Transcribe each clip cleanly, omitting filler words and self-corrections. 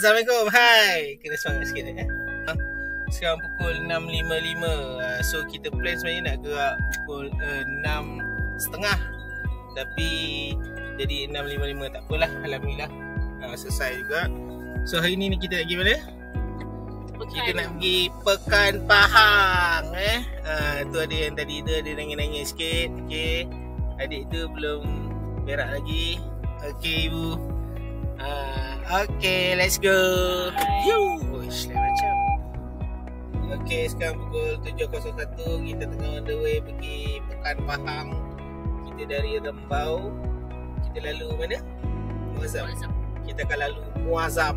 Assalamualaikum. Hai. Kena semangat sikit Sekarang pukul 6.55. So kita plan sebenarnya nak gerak pukul 6.30. Tapi jadi 6.55. Tak apalah, alhamdulillah selesai juga. So hari ni kita nak pergi mana? Kita nak pergi Pekan Pahang. Tu ada yang tadi tu ada nangis-nangis sikit. Okay, adik tu belum berak lagi. Okay ibu. Okay, let's go. Wish lah macam. Okay, sekarang pukul 7.01. Kita tengah on the way pergi Pekan Pahang. Kita dari Rembau, kita lalu mana? Muazzam. Kita akan lalu Muazzam.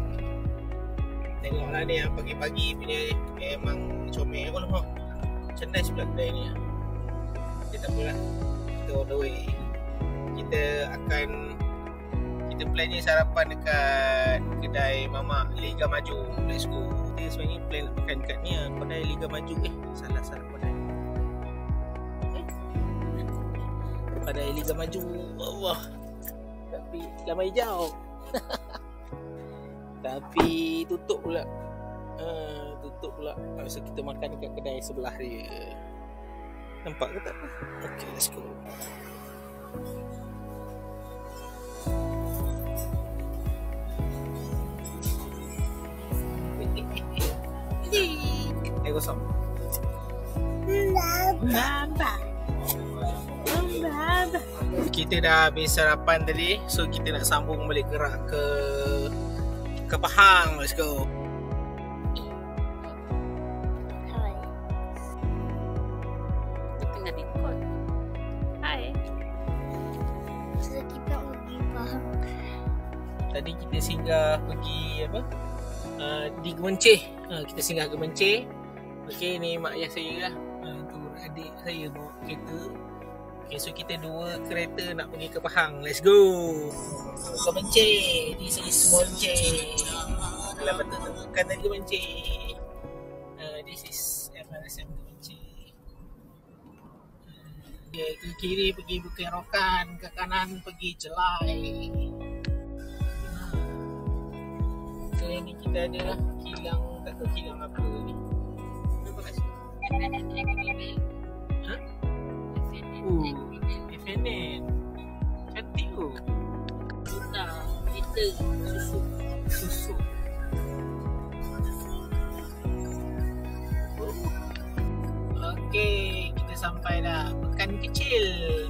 Tengoklah ni yang pagi-pagi punya memang comel. Oh, cendai pula kedai ni. Kita tak apalah, kita on the way. Kita plannya sarapan dekat kedai Mamak Liga Maju. Let's go. Kita sebenarnya plan nak makan dekat ni kedai Liga Maju. Salah kedai. Kedai Liga Maju. Allah. Tapi lama hijau. Tapi tutup pula. Tutup pula. Masa kita makan dekat kedai sebelah dia. Nampak ke tak? Okay, let's go. Kosong. Kita dah habis sarapan tadi. So kita nak sambung balik gerak ke Pahang. Let's go. Hai. Tengah record. Hai. So kita pergi Pahang. Tadi kita singgah pergi apa? Di Gemencih. Kita singgah Gemencih. Okey, ni mak ayah saya lah. Tu adik saya bawa kereta. Okey, so kita dua kereta nak pergi ke Pahang. Let's go. Gemencih. This is Gemencih. Kalau betul bukan dari Gemencih. This is MRSM Gemencih. Okay, ke kiri pergi Bukit Rokan, ke kanan pergi Jelai. Okay, ni kita ada kilang, tak tahu kilang apa ni. FNN. Cantik tu. Kita susu. Okey, kita sampai dah. Pekan kecil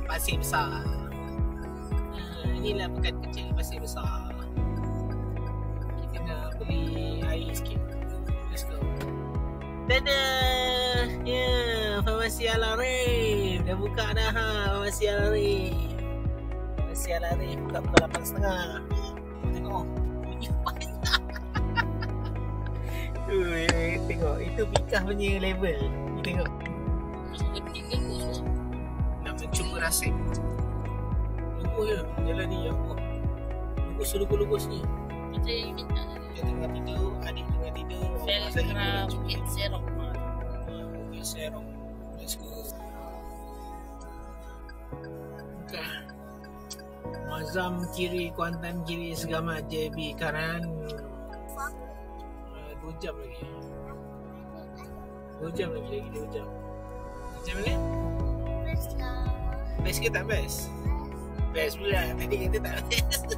Pasir Besar. Inilah pekan kecil Pasir Besar. Kita nak beli air sikit. Let's go. Dadah. Ya, Farmasi Al-Arif dah buka dah Farmasi Al-Arif. Farmasi Al-Arif buka pukul 8.30. Tengok. Tengok, itu Bikah punya level. Ni tengok. Nak mencuba rasik. Lugus je jalan ni ya Allah. Lugus ni. Kita yang minta. Dia tengah tidur, adik tengah tidur. Velcra Bukit Serok. Bukit Serok. Let's go. Okay. Muazzam kiri, Kuantan kiri, Segamat JB kanan. 2 jam lagi. 2 jam lagi 2 jam. Macam mana? Best lah. Best ke tak best? Best pula. Tadi kata tak best.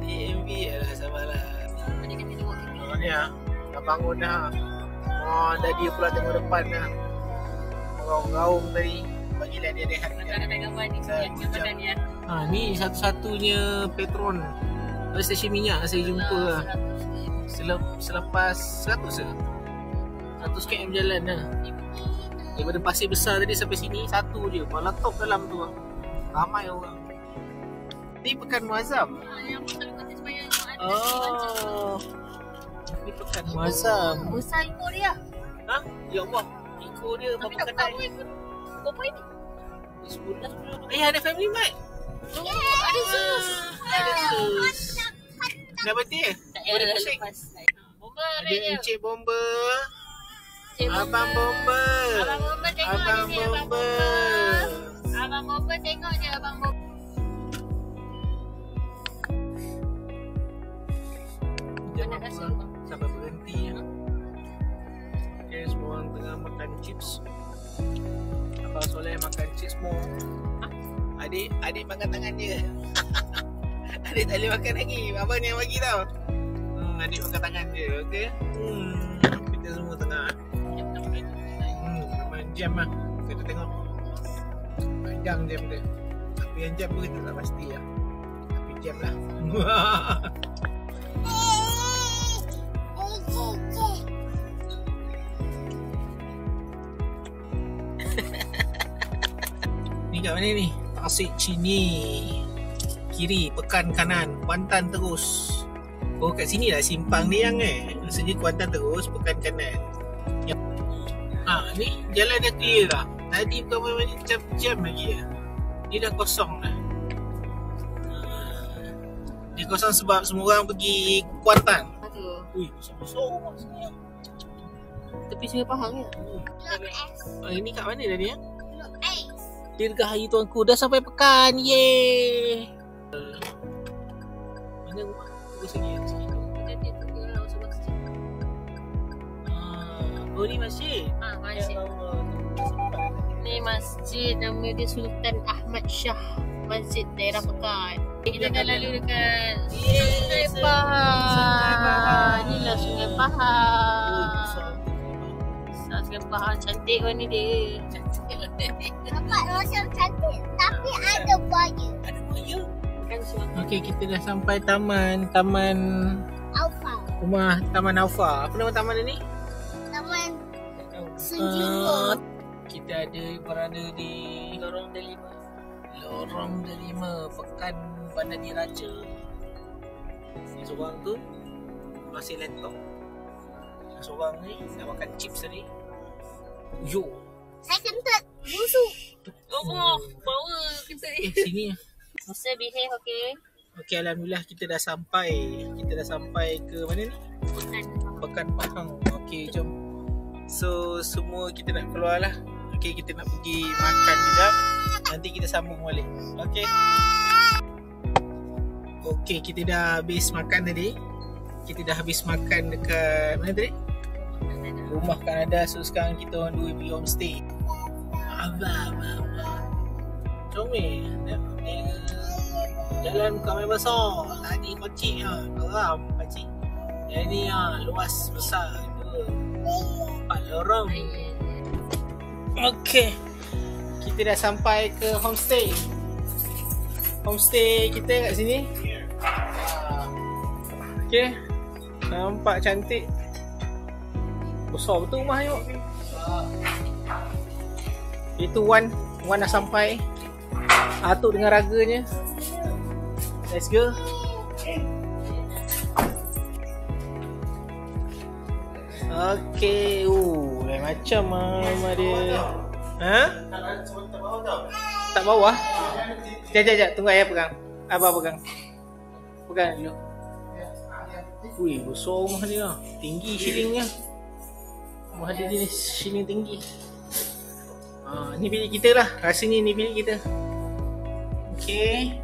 AMV lah, sabarlah. Tadi kata dia buat Oh ni lah. Dah bangun dah. Dah dia pula tengok depan dah. Gaung-gaung tadi. Bagilah dia rehat. ada gambar ni gambar ni ya. Ni satu-satunya Petron stesen minyak saya jumpa lah. Selepas 100 ke? 100 km jalan lah. Daripada Pasir Besar tadi sampai sini satu je. Malah top dalam tu lah. Ramai orang. Ni Pekan Muazzam. Yang pasal kata supaya Oh. Ni Pekan Muazzam. besar ikut dia. Ha? Ya Allah. Ikut dia Tapi berapa tak kedai? tahu ikut. Berapa ini? 10. Ada Family Mart. Ada sus. Ada sus. Dah berhenti ke? Tak Boleh ada pusing. lepas. Bomba Ada Encik Bomba. Encik Bomba. Abang Bomba. Abang Bomba tengok Abang ni Abang Bomba. Bomba. Abang Bomba tengok je Abang Bomba. jam Nak rasa apa sampai berhenti ya. Okay, semua orang tengah makan chips. Abang Soleh makan chips semua. Adik makan tangan dia. Adik tak boleh makan lagi. Abang ni yang bagi tau. Adik makan tangan dia. Okay. Kita semua tengah main jam lah. Kita tengok panjang jam dia. Tapi yang jam tu kita tak pasti lah. Tapi jam lah. Ni kat mana ni? Tasik Chini. Kiri, pekan kanan, Kuantan terus. Oh, kat sini lah simpang ni yang maksudnya Kuantan terus, pekan kanan. Ni jalan dah clear lah. Tadi bukan macam jam lagi lah. Dia dah kosong dah. Dia kosong sebab semua orang pergi Kuantan. Ui, besar-besar rumah sini. Tepi Sungai Pahang ya? Ini kat mana dah ni ya? Dirgahayu tuanku, dah sampai pekan. Yeay. Mana rumah? Terus lagi yang sikit. Oh, ni masjid. Masjid. Ni masjid nama dia Sultan Ahmad Shah. Masjid daerah Pekan. Kita dah lalu dekat Sungai Pahang. Inilah Sungai Pahang. Sungai Pahang cantik warna dia. Nampak macam cantik tapi ada buaya. Ada buaya. Kan suara. Okey, kita dah sampai taman Alfa. rumah Taman Alfa. Apa nama taman ni? Taman Senjata. Kita ada berada di Lorong Delima. Lorong Delima, Pekan Bandar Diraja. Yang seorang tu masih laptop. Yang seorang ni nak makan chips tadi. Yo. Saya kentut busuk. Oh, power kita ni. Sini lah. Musa behave okey. Okey, alhamdulillah kita dah sampai. Kita dah sampai ke mana ni? Pekan Pahang. Okey, jom. So, semua kita nak keluar lah. Okey, kita nak pergi makan sekejap. Nanti kita sambung balik. Okey. Okey, kita dah habis makan tadi. Kita dah habis makan dekat mana tadi? Rumah Kanada. So, sekarang kita orang dua pergi homestay. Abang. Comel. Jalan bukan main besar. Tadi kecil lah. Geram pakcik. Yang ni lah. Luas besar. 4 lorong. Okey. Kita dah sampai ke homestay. Homestay kita kat sini. Okey. Nampak cantik. Besar betul rumah ni. Itu Wan dah sampai. Atuk dengan raganya. Let's go. Okey. Lain macam rumah dia. Ha? Tak bawah? Sekejap. Tunggu ayah pegang. Abang pegang. Pegang dulu. Ui, besar rumah dia lah. Tinggi ceilingnya. Rumah dia jenis ceiling tinggi. Ni bilik kita lah. Rasanya ni bilik kita. Okay.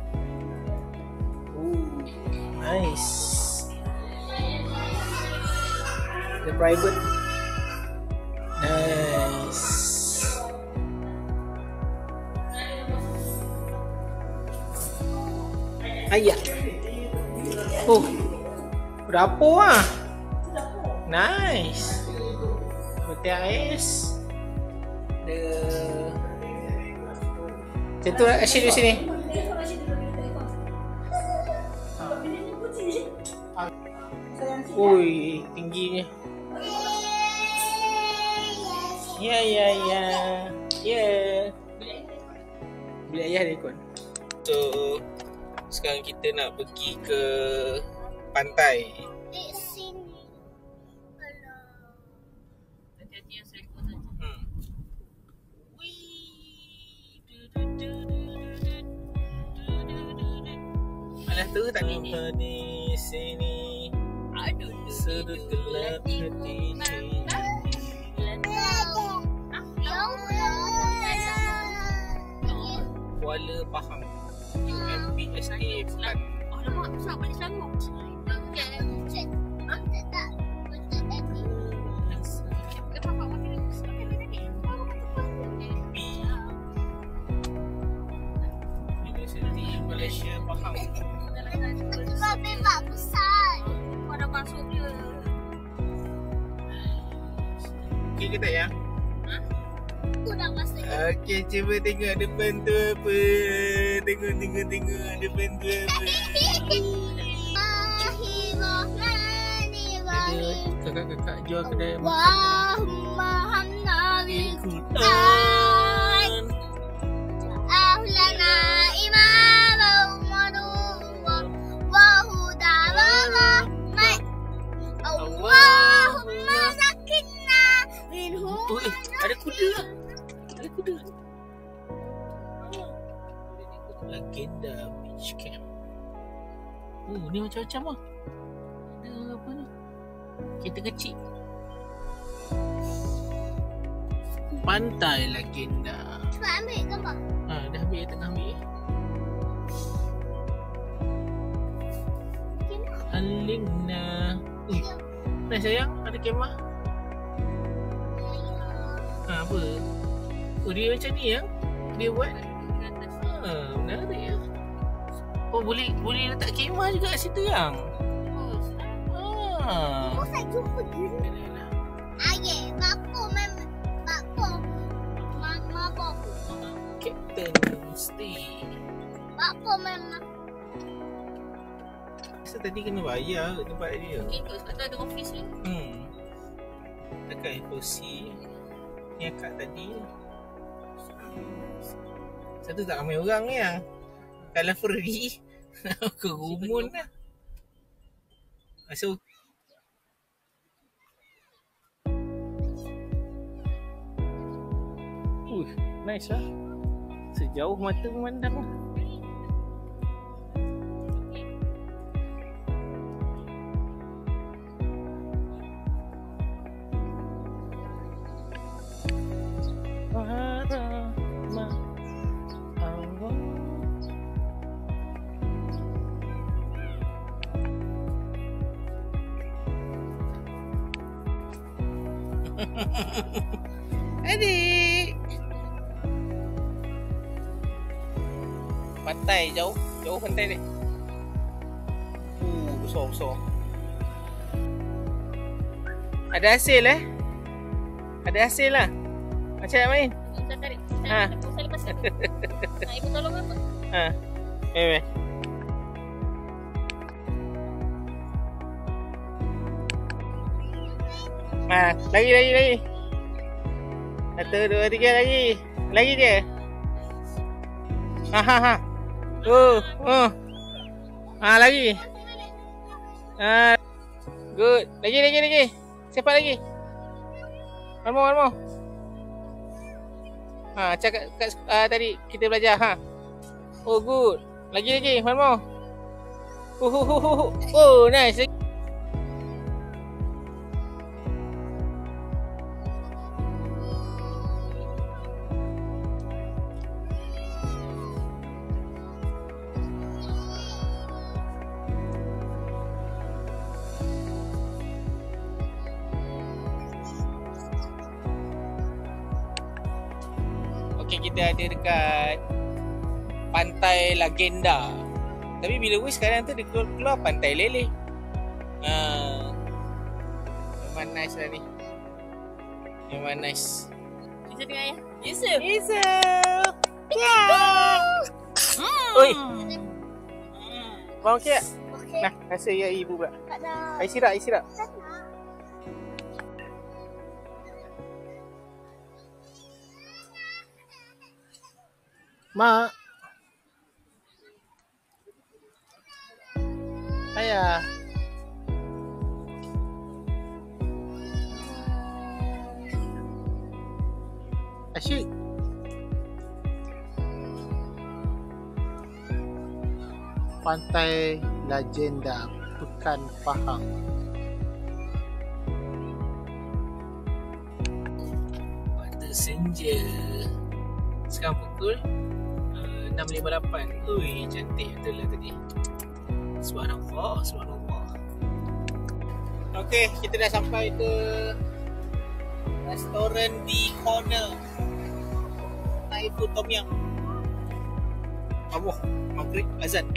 Nice. The private. Nice. Ayah. Oh, dapur lah. Nice. Peti ais. Macam tu lah asyik di sini. Ui, tingginya. Ya. Beli ayah dia ikut. So, sekarang kita nak pergi ke pantai. Di sini. Hati-hati yang saya ikut saja. Alah tu tak lupa di sini. Aduh, Sudut gelap hati. Kuala Pahang. UMPSA Pekan. Alamak, besar balik Selangor. ke tak ya? Aku dah masuk. Okey, cuba tengok depan tu apa. Tengok depan tu apa. Bismillahirrahmanirrahim. Kakak-kakak jual kedai makan. Wahumma hamna bil Quran. ahlana imama wa nuran wa huda wa rahmat. Allahumma sakinna minhu. Ada kuda lah. Ada kuda. Legenda Beach Camp. Oh, ni macam-macam lah. Ada apa ni? Kereta kecil. Pantai Legenda. Cepat ambil gambar. Dah ambil, tengah ambil. Alingna. Nah sayang, ada kemah. Apa? Oh, dia macam ni ya? Dia buat. Menarik ya. Oh, boleh letak kemah juga kat situ yang. Kau saya jumpa gini. Ayah, bapa memang. Bapa. Mama bapa. Captain Stay. Bapa memang. Rasa tadi kena bayar kat tempat dia. Mungkin kot sebab tu ada office ni. Dekat FOC. Ni akak tadi. Satu tak ramai orang ni yang. Kalau free. Kerumun lah. So nice lah. Sejauh mata memandang lah. Adik. Pantai jauh pantai ni. Besar. Ada hasil Ada hasil lah. Macam nak main? Saya tarik. Ha. Saya lepas tu. Nak ibu tolong apa? Main. Lagi. 1, 2, 3 lagi. Lagi je. Lagi. Good. Lagi. Cepat lagi. One more. Cakap tadi kita belajar. Oh, good. Lagi. One more. Oh, nice. Kita ada dekat Pantai Legenda. Tapi bila sekarang tu dia keluar Pantai Lele. Memang nice lah ni. Memang nice. Kita dengan ayah. Yusuf. Oi. Mau okey tak? Okey. Nah, rasa ya ibu pula. Tak nak. Air sirap. Tak nak. Mak. Ayah. Asyik. Pantai Legenda Pekan Pahang. Waktu senja. Sekarang pukul 6.58. Ui, cantik betul lah tadi. Subhanallah. Okey, kita dah sampai ke restoran di corner Thai food Tom Yum. Allah, maghrib azan.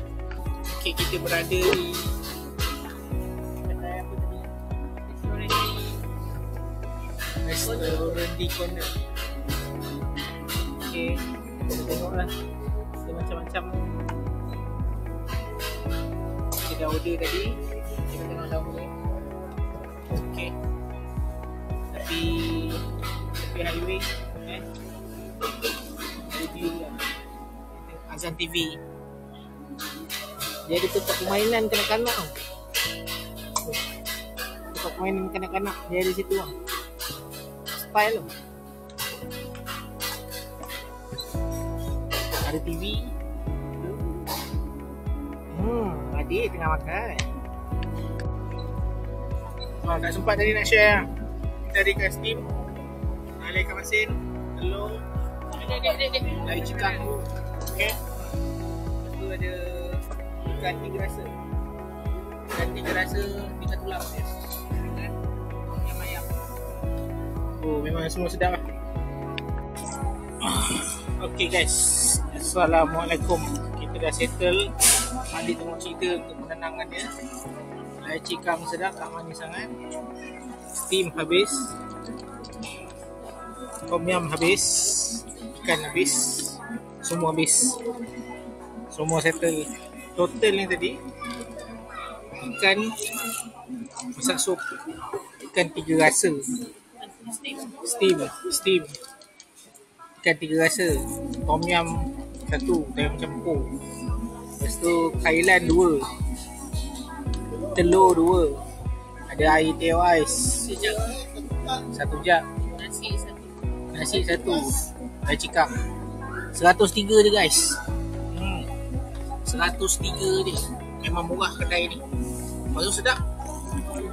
Okey, kita berada di restoran Restoran di corner. Okay, kita tengoklah. Ada macam-macam. Kita dah order tadi. Kita tengok dah boleh. Okay. Tapi highway, review lah. Azan TV. Dia ada tempat permainan kanak-kanak. Tempat permainan kanak-kanak dia ada situ lah. Style lah. Ada TV. Adik tengah makan. Tak sempat tadi nak share. Kita ada kat Steam. Ada ikan masin, telur, air cikang. Okay. Lepas tu ada ikan tiga rasa. Ikan tiga rasa, tiga tulang dia. Dengan ayam-ayam. Oh, memang semua sedap lah. Okay guys, Assalamualaikum. Kita dah settle. Adik tengok cerita untuk menenangkan dia. Air cikang sedap, tak manis sangat. Steam habis. Tom yum habis. Ikan habis. Semua habis. Semua settle. Total ni tadi ikan masak sup, ikan tiga rasa, steam, ikan tiga rasa, tom yum satu, tom yum campur. Lepas tu kailan 2, telur 2, ada air teh ais 1 jug, nasi 1, air cikang 103 je guys. 103 je. Memang murah kedai ni. Lepas tu sedap.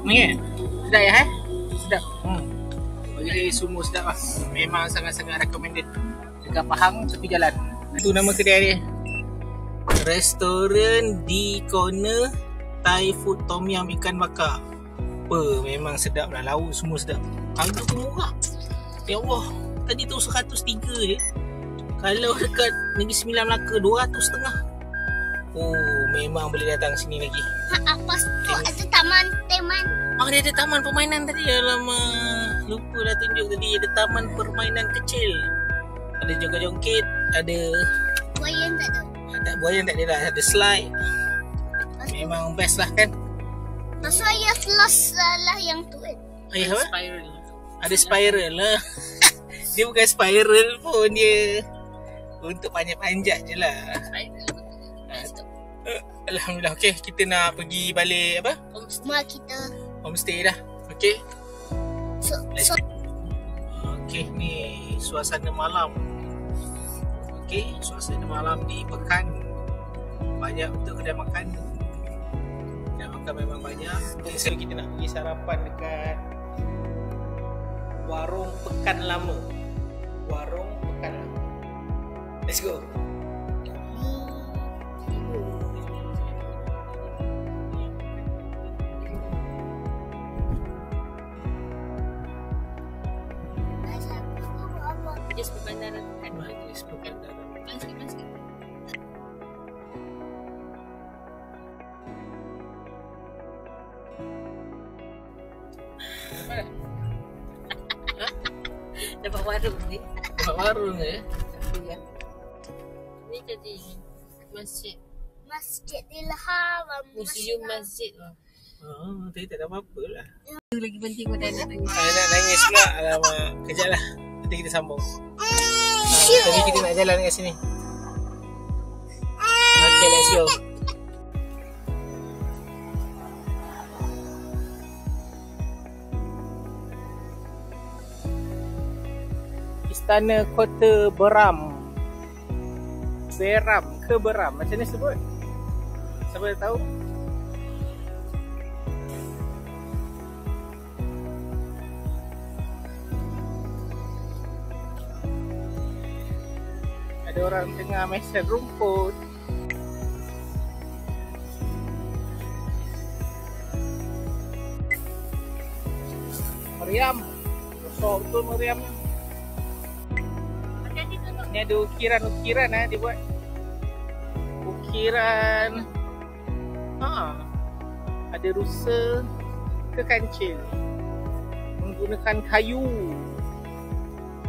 Ni sedap ya sedap. Bagi semua sedap lah. Memang sangat-sangat recommended. Dekat Pahang tepi jalan. Itu nama kedai dia. Restoran di corner Thai food tom yum ikan bakar. Memang sedap lah. Lauk semua sedap. Harga pun murah. Ya Allah. Tadi tu 103 je. Kalau dekat Negeri Sembilan Melaka 200.5. Memang boleh datang sini lagi. Apa tu ada taman teman. Dia ada taman permainan tadi. Alamak, lupa dah tunjuk tadi. Ada taman permainan kecil. Ada joget-joget. Ada Buayan tak ada. Buayan tak ada lah. Ada slide. Memang best lah kan. Pasal ayah lost lah yang tu kan. Ayah apa? Spiral. Ada spiral lah. Dia bukan spiral pun. Dia untuk panjat-panjat je lah. Alhamdulillah. Okay, kita nak pergi balik apa? Homestay dah. Okay. Okay, ni suasana malam. Okay, suasana malam di Pekan. Banyak betul kedai makan. Kedai makan memang banyak. So, kita nak pergi sarapan dekat Warung Pekan Lama. Warung Pekan Lama. Let's go. Majlis Perbandaran kan. Majlis Perbandaran. Sikit. Dapat warung ni. Dapat warung ya? Ni jadi masjid. Masjidil Haram. Museum masjid lah. Tadi tak ada apa-apa lah. Itu lagi penting pada anak nangis. Nak nangis pula. Alamak. Kejap lah. Nanti kita sambung. Tadi kita nak jalan kat sini. Okay, let's go. Istana Kota Beram. Beram. Macam ni sebut? Siapa yang tahu? Ada orang tengah meset rumput. Meriam. Besar betul meriam. Ni ada ukiran dia buat. Ukiran. Ada rusa ke kancil. menggunakan kayu.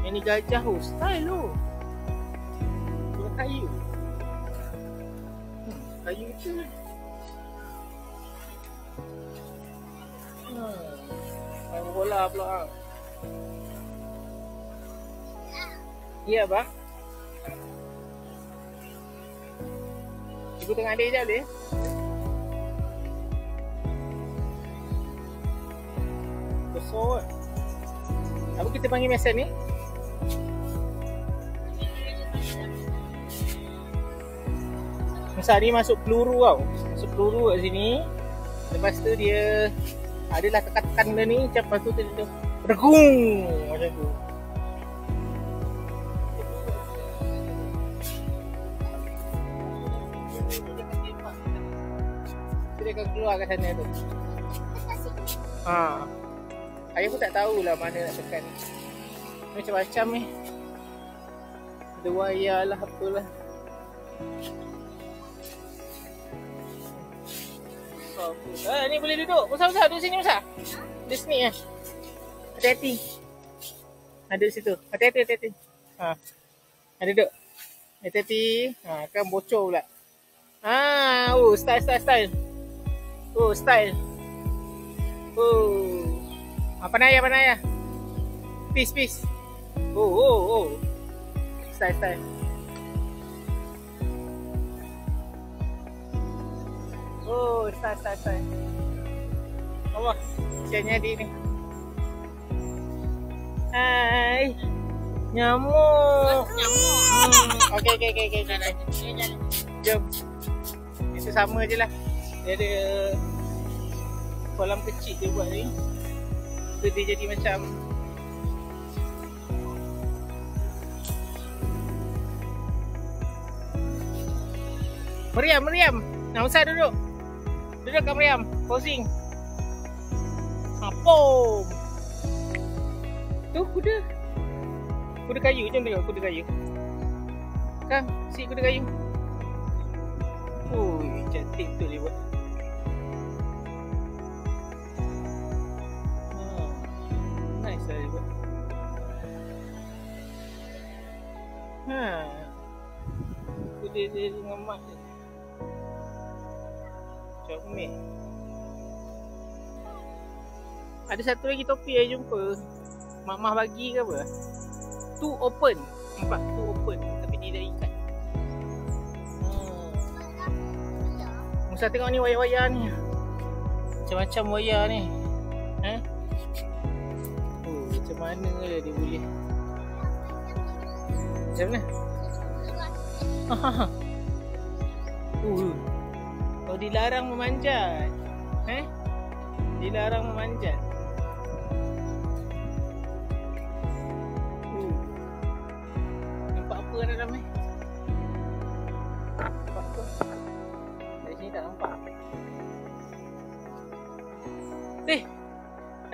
Yang ni gajah tu, style tu. Guna kayu. Kayu tu. Main bola pula. Ya bang. Ibu tengah adik je boleh? Besar. Apa kita panggil mesin ni? Masa ni masuk peluru tau. Masuk peluru kat sini. Lepas tu dia adalah tekan benda ni. Lepas tu dia bergung macam tu. Dia akan keluar kat sana tu. Ayah pun tak tahulah mana nak tekan. Macam-macam ni. Ada wayar lah apalah. Ni boleh duduk. Musa, duduk sini Musa. Di sini ya. Hati-hati. Ada di situ. Hati-hati. Ada duduk. Hati-hati. Kan bocor pula. Style. Style. Panaya. Peace. Style. Style. Allah, kesiannya adik ni. Hai. Nyamuk. Okey. Jom. Itu sama je lah. Dia ada kolam kecil dia buat ni. So dia jadi macam Meriam. Nak usah duduk. Duduk kat Meriam. Posing. Pom. Tu kuda. Kuda kayu. Jom tengok kuda kayu. Kang, si kuda kayu. Cantik betul dia buat. Nice lah dia buat. Kuda dia dengan mak dia. Comel. Ada satu lagi topi saya jumpa. Mak bagi ke apa? Tu open. Nampak? Tu open. Tapi dia dah ikat. Musa tengok ni wayar-wayar ni. Macam-macam wayar ni. Macam mana lah dia boleh. Macam mana? Oh, dilarang memanjat. Dilarang memanjat. Nampak apa kat dalam ni? Nampak apa? Dari sini tak nampak.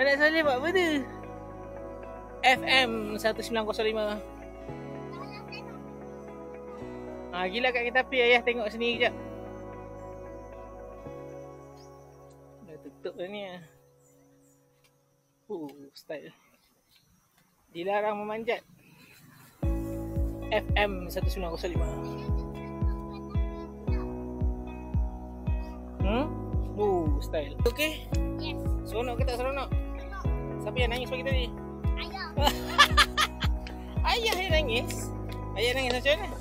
Anak Saleh buat apa tu? FM 1905. Gila kat kereta api. Ayah tengok sini kejap. Dah tutup dah ni. Style. Dilarang memanjat. FM 1905. Style. Okay? Yes. Seronok ke tak seronok? Siapa yang nangis pagi tadi? Ayah. Ayah yang nangis? Ayah nangis macam mana?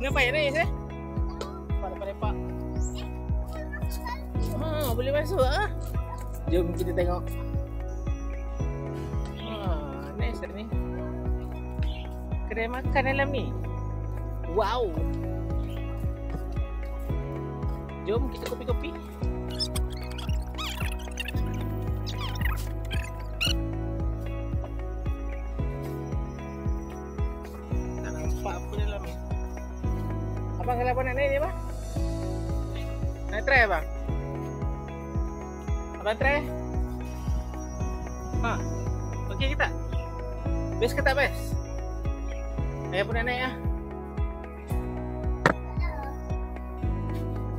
Kenapa ayah nangis Lepak. Boleh masuk Jom kita tengok. Nice ni. Kedai makan dalam ni. Wow. Jom kita kopi-kopi. Tak nampak apa dalam ni. Abang kalau nak naik ni abang? Nak try abang? Abang try? Okey ke tak? Best ke tak best? Ayah pun nak naik lah.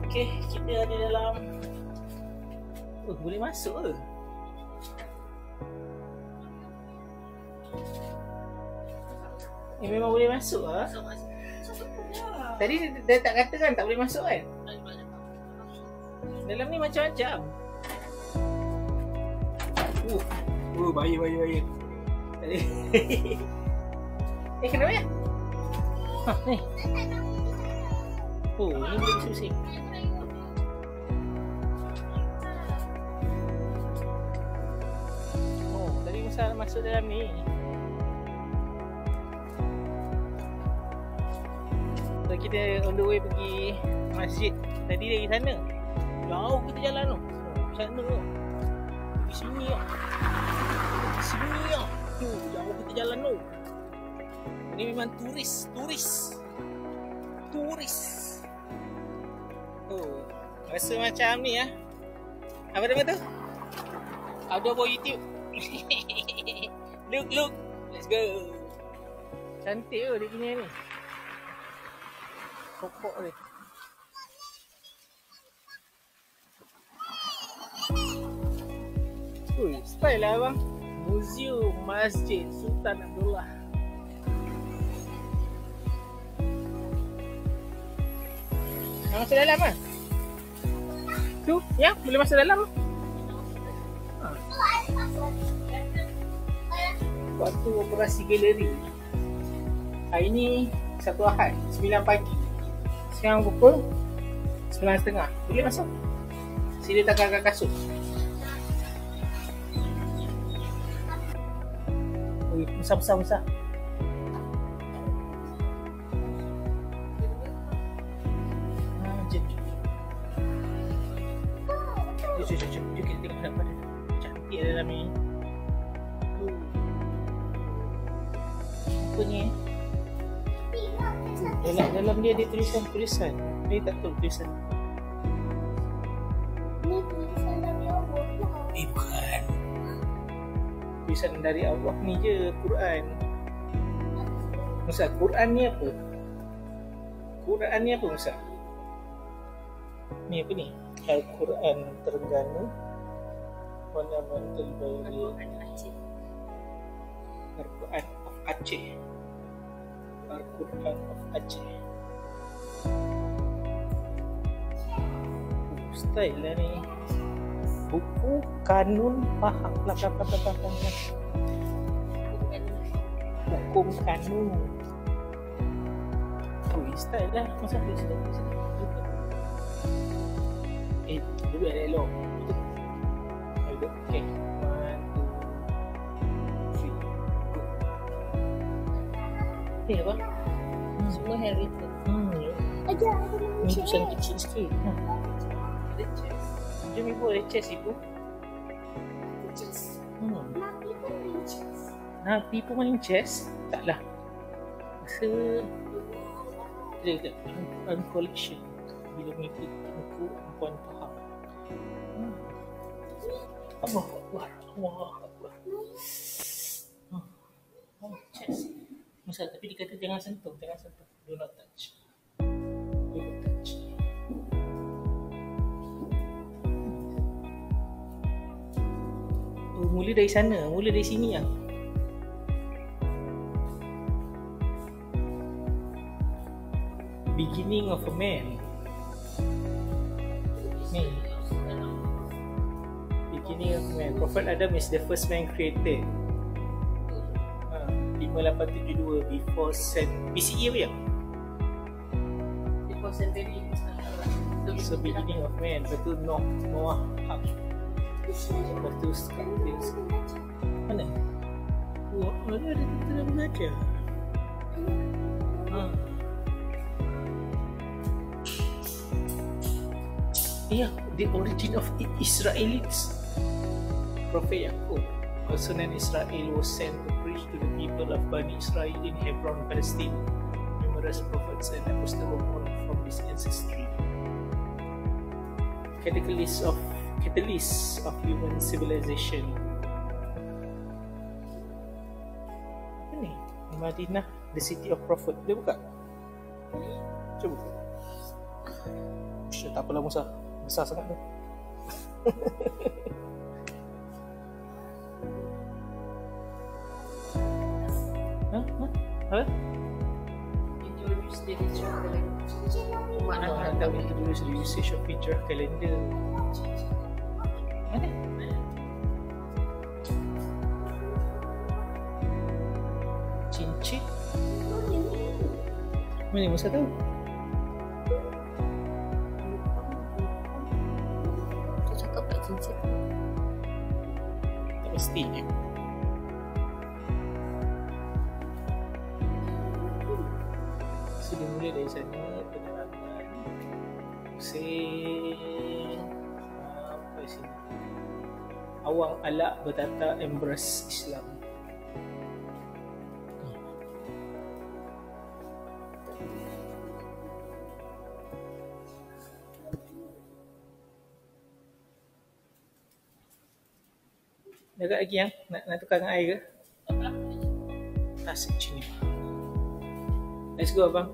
Okey, kita ada dalam. Boleh masuk ke? Memang boleh masuk lah. Tadi dia tak kata kan tak boleh masuk kan? Dalam ni macam-macam. Bahaya. Tadi. Kenapa ya? Ni. Oh, ni boleh bising. Oh, tadi Musa masuk dalam ni. So, kita on the way pergi masjid. Tadi dari sana. Jauh kita jalan tu. Sana tu. Pergi sini lah. Pergi sini lah. Tu, jauh kita jalan tu. Ini memang turis. Oh, rasa macam ni lah. Apa nama tu? Outdoor YouTube. Look. Let's go. Cantik tu dia punya ni. Pokok dia. Ui, style lah abang. Museum Masjid Sultan Abdullah. Nak masuk dalam kan? Tu, ya, boleh masuk dalam. Waktu operasi galeri. Hari ni satu Ahad, 9 pagi. Sekarang pukul 9.30. Boleh masuk. Sila tanggalkan kasut. Ui, besar. Jom kita tengok dalam pada. Cantik dalam ni. Apa ni? Dalam dia ada tulisan. Dia tak tahu tulisan. Ni tulisan dari Allah. Bukan. Tulisan dari Allah ni je, Quran. Musa, Quran ni apa? Musa? Ni apa ni? Al-Quran Terengganu, Fundamental Value, Al-Quran of Aceh. Style lah ni. Buku Kanun Faham. Hukum Kanun. Style lah. Masa dia sedap. Duduk ada elok. Duduk. Okay. 1, 2, 3. Apa? Semua handwritten. Ajar Ni tulisan kecil sikit. Ada chest. Jom ibu ada chest ibu. Nabi pun main chess? Taklah. Rasa dia Quran collection. Bila mengikut buku Puan faham. Allah Akbar. Chess. Masa tapi dia kata jangan sentuh. Do not touch. Mula dari sana, mula dari sini lah. Beginning of a man. Ni. Beginning of a man. Prophet Adam is the first man created. 5872 before BCE apa ya? Before century. So beginning of man. Betul Noah. Lepas tu mana? Oh, ada kita belajar. Yeah, the origin of Israelites. Prophet Yaqub, also named Israel, was sent to preach to the people of Bani Israel in Hebron, Palestine. Numerous prophets and apostles were born from this ancestry. Catalyst of human civilization. Ini Madinah, the city of prophet. Dia buka. Cuba buka. Tak apalah Musa. Besar sangat tu. Apa? Introduce the digital calendar. Mana tak introduce the usage of picture calendar. Mana? Cincin? Mana masa tahu? Kau cakap kat cincin. Tak mesti. So dia mula dari sana, penerangan, pusing, apa sini? Awang alak bertata embrace Islam. Dekat lagi yang nak tukar dengan air ke? Tasik sini. Let's go abang.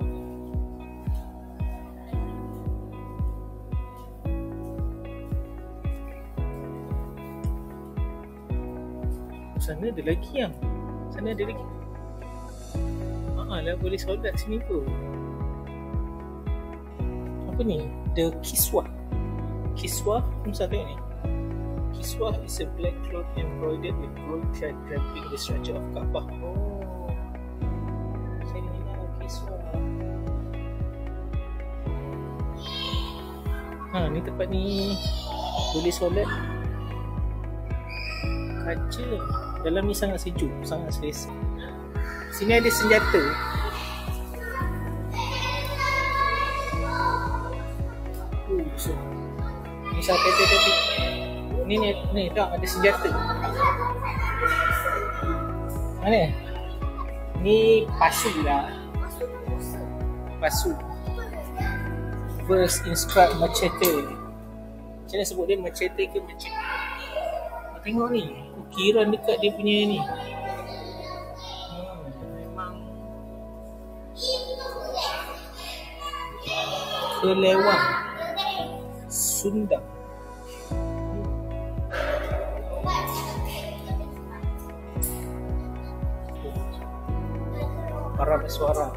Sana ada lagi yang. Sana ada lagi. Lah boleh solat sini pun. Apa ni? The Kiswah. Kiswah, masa tengok ni. Kiswah is a black cloth embroidered with gold thread draping the structure of Kaabah. Oh, saya nak Kiswah. Ni tempat ni boleh solat. Kaca. Dalam ni sangat sejuk, sangat selesa. Sini ada senjata. Misal tepi. Ni tak ada senjata. Mana? Ni pasu lah. Pasu. Verse instruct machete. Macam mana sebut dia, machete ke machete? Tengok ni, ukiran dekat dia punya ni. Memang kelewang Sundang. Para bersuara.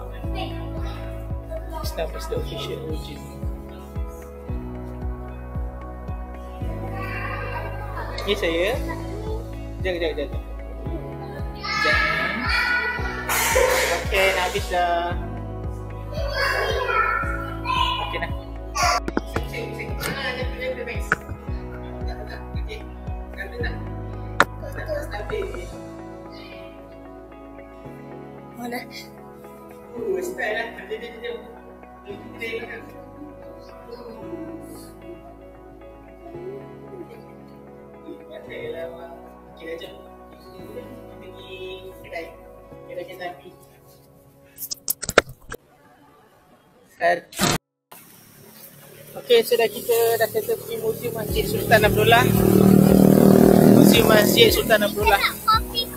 Islam is the official origin. Ni saya. Sekejap. Okey, nak habis dah. Okey dah. Mana? Style lah. Jom. Kita makan. Okey, jom. Kita pergi kedai. Kedai Tapi. Okey, sudah kita dah kata pergi Museum Masjid Sultan Abdullah. Museum Masjid Sultan Abdullah. Kopi.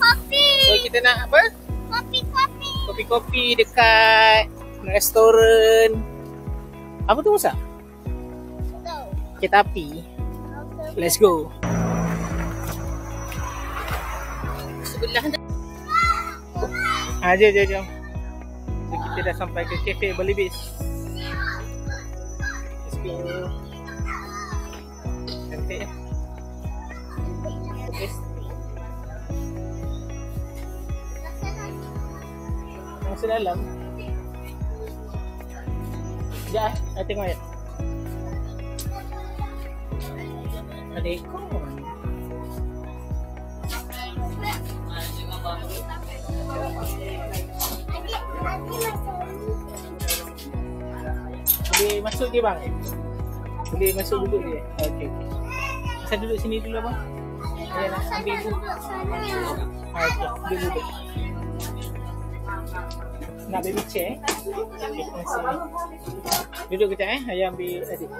So kita nak apa? Kopi. Kopi dekat restoran. Apa tu Musa? Kereta api. Let's go. Sebelah tu. Jom. So kita dah sampai ke Cafe Belibis. Let's go. Cantik ya. Okay. Masuk dalam. Sekejap saya tengok ya. Ada ekor. Boleh masuk dia bang? Boleh masuk duduk dia? Okey. Saya duduk sini dulu bang. Saya nak ambil dulu. Okey, duduk. Nak baby chair? Okey, masih. Duduk kejap Ayah ambil adik.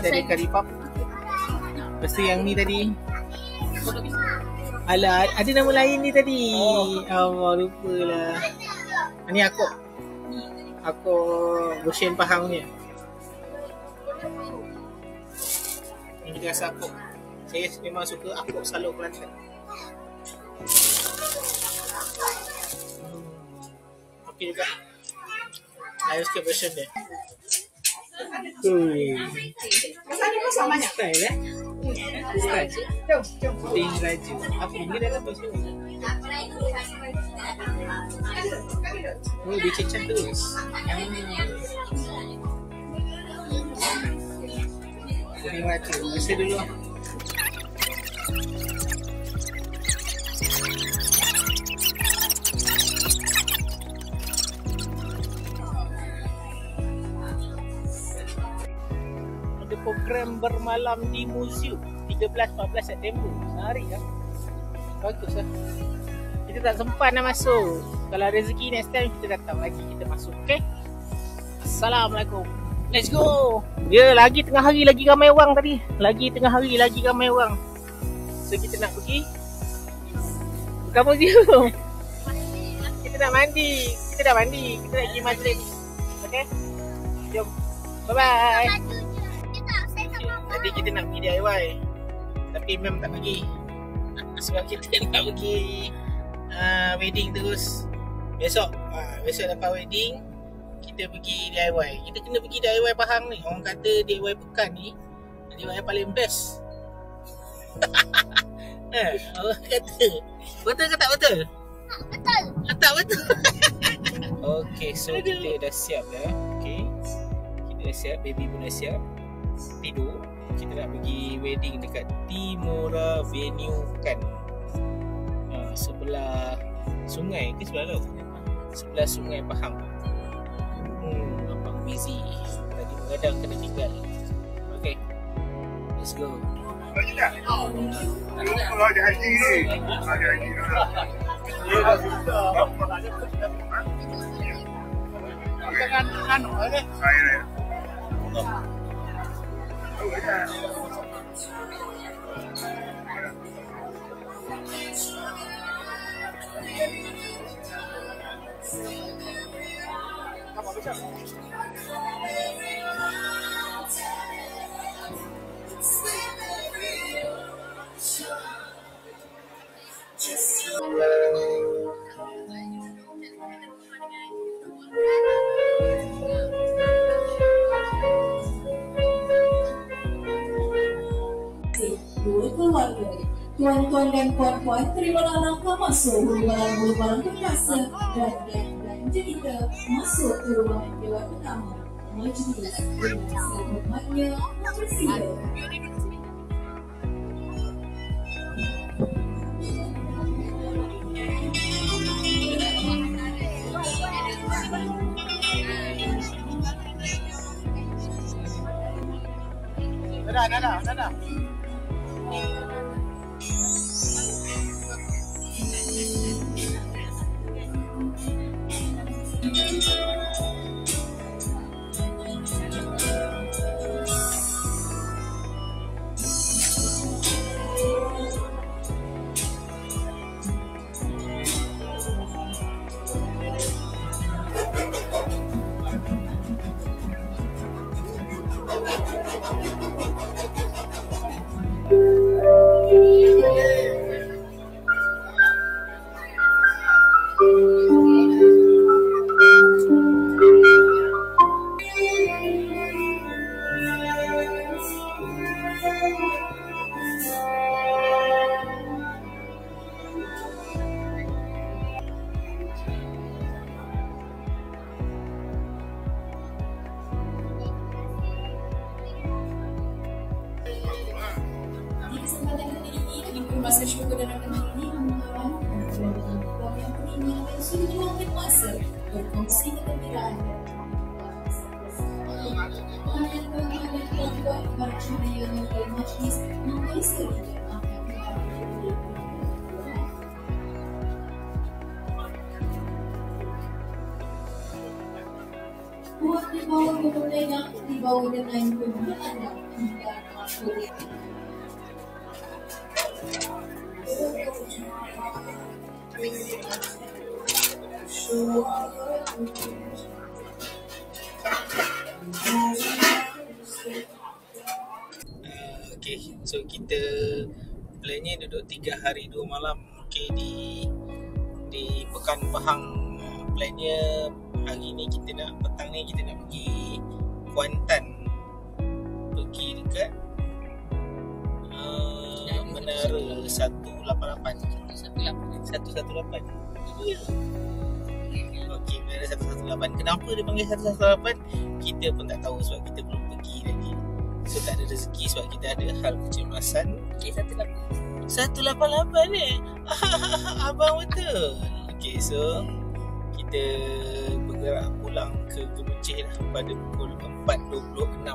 tadi curry puff. Lepas tu yang ni tadi. Alah, ada nama lain ni tadi. Allah, lupalah. Ni aku version Pahang ni. Ini kita rasa aku. Saya memang suka aku selalu Kelantan. Okey juga. Saya suka version dia. Style Style. Ting Raju. Apa ini dalam bahasa ni? Oh, dia cecah terus. Ting Raju. Masa dulu. Program bermalam di museum 13-14 September. Menarik lah. Bagus lah. Kita tak sempat nak masuk. Kalau rezeki next time kita datang lagi, kita masuk. Okay. Assalamualaikum. Let's go. Dia lagi tengah hari lagi ramai orang tadi. Lagi tengah hari lagi ramai orang. So kita nak pergi bukan museum. Kita nak mandi. Kita dah mandi. Kita nak pergi majlis. Okay. Jom. Bye-bye. Tadi kita nak pergi DIY tapi memang tak pergi sebab kita nak pergi wedding terus. Besok lepas wedding kita pergi DIY. Kita kena pergi DIY Pahang ni. Orang kata DIY Pekan ni DIY paling best. Orang kata betul ke tak betul? Betul. Tak betul. Okay, so kita dah siap dah. Okay, kita dah siap. Baby pun dah siap tidur. Kita nak pergi wedding dekat Timora Venue kan. Sebelah sungai ke sebelah laut? Sebelah sungai Pahang. Abang busy. Tadi kadang kena tinggal. Okay, let's go. Kalau ada haji ni. Ada haji ni. Jangan ada. Saya. Tuan-tuan dan puan-puan, terimalah langkah masuk ruangan perkasa dan cerita masuk ke ruangan dewan utama majlis. Selamatnya bersila. Dah. Masa syukur dalam negeri ini kawan yang beriman dan sudah meluangkan masa berkongsi kegembiraan dan tuan-tuan bercahaya dan majlis memberi seri Buat dibawa ke pertandingan, dibawa dengan pembunuh anda hingga masuk. Okay, so kita plannya duduk 3 hari 2 malam. Okay, di Pekan Pahang. Plannya hari ni kita nak, petang ni kita nak pergi Kuantan, pergi dekat Menara 188. 118. Ya. Okey, Menara 118. Kenapa dia panggil 118? Kita pun tak tahu sebab kita belum pergi lagi. So tak ada rezeki sebab kita ada hal kecemasan. Okay, 188 ni. Abang betul. Okey, so kita bergerak pulang ke Gemuncih lah pada pukul 4.26.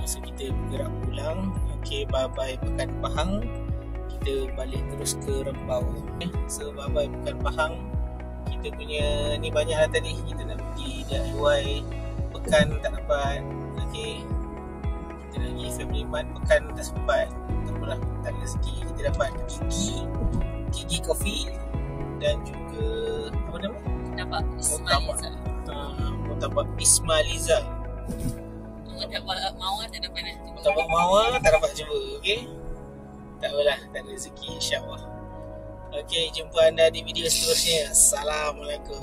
So kita bergerak pulang. Okey, bye-bye Pekan Pahang. Kita balik terus ke Rembau. So bye-bye Pekan Pahang. Kita punya ni banyak lah tadi. Kita nak pergi DIY Pekan tak dapat. Okey, kita lagi family mart Pekan tak sempat. Tak apalah, tak ada rezeki. Kita dapat Gigi Coffee dan juga apa nama? Dapat Ismailiza. Murtabak Ismailiza. Dapat Mawar tak dapat nanti. Murtabak Mawar tak dapat cuba. Okey, tak apalah, tak ada rezeki, insyaAllah. Okey, jumpa anda di video seterusnya. Assalamualaikum.